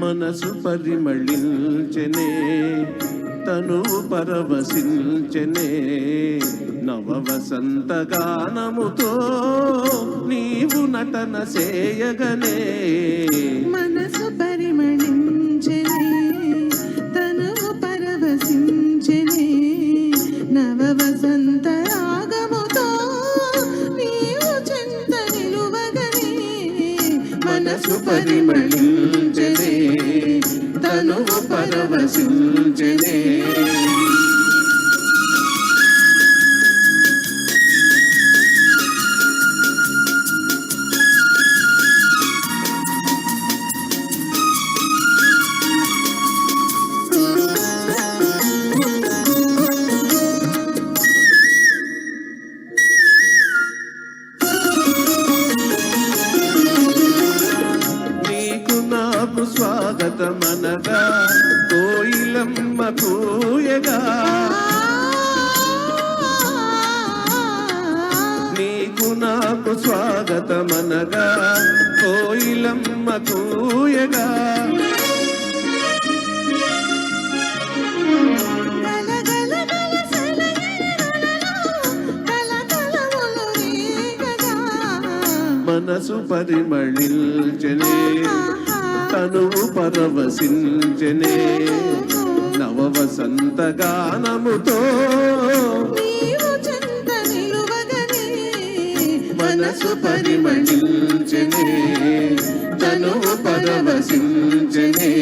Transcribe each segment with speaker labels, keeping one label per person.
Speaker 1: మనసు పరిమళించెనే, తనువు పరవశించెనే, నవ వసంత గానముతో నీవు నటన చేయగనే.
Speaker 2: మనసు పరిమళించెనే, తనువు పరవశించెనే, నవ వసంత రాగముతో నీవు చెంత నిలువగనే.
Speaker 1: మనసు పరిమళించెనే, తనువు పరవశించెనే. స్వాగతమనగా కోయిలమ్మ కూయగా, నీకు నాకు స్వాగతమనగా కోయిలమ్మ కూయగా. మనసు పరిమళించెనే, తనువు పరవశించెనే, నవ వసంత గానముతో మనసు పరిమళించెనే, తనువు పరవశించెనే.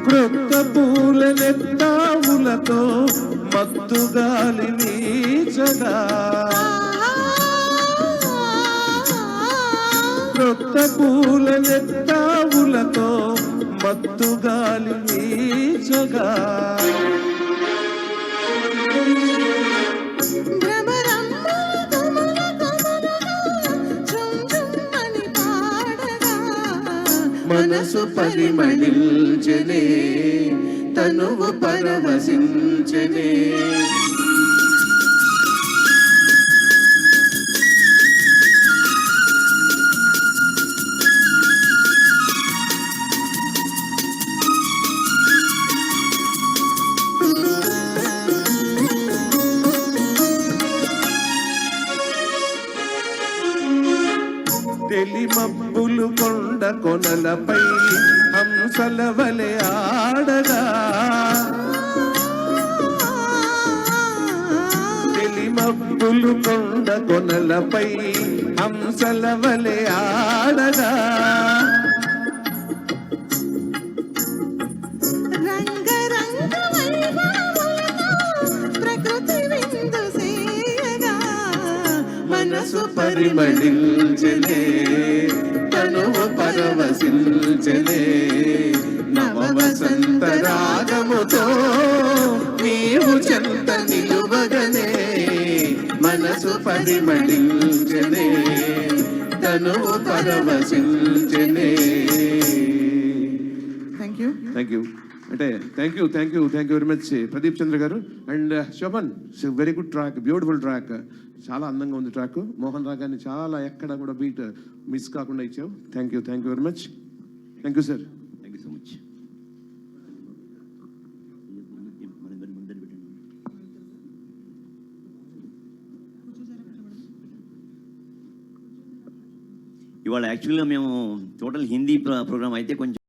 Speaker 1: క్రొత్త పూల నెత్తావులతో మత్తు గాలి వీచగా, క్రొత్త పూల నెత్తావులతో మత్తు గాలి వీచగా. మనసు పరిమళించెనే, తనువు పరవశించెనే. తెలిమబ్బులు కొండ కొనలపై హంసల వలె ఆడగా, తెలిమబ్బులు కొండ కొనలపై హంసల వలె ఆడగా. మనసు పరిమళించెనే, తనువు పరవశించెనే, నవ వసంత రాగముతో నీవు చెంత నిలువగనే. మనసు పరిమళించెనే, తనువు పరవశించెనే. థ్యాంక్ యూ అంటే thank you very much Pradeep Chandra garu and Shobhan. Very good track, beautiful track, చాలా అందంగా ఉంది ట్రాక్. మోహన్ రాగాన్ని చాలా ఎక్కడ కూడా బీట్ మిస్ కాకుండా ఇచ్చావు. Thank you very much. Thank you sir.
Speaker 3: Thank you so much. ఇవాళ యాక్చువల్గా మేము టోటల్ హిందీ ప్రోగ్రామ్ అయితే కొంచెం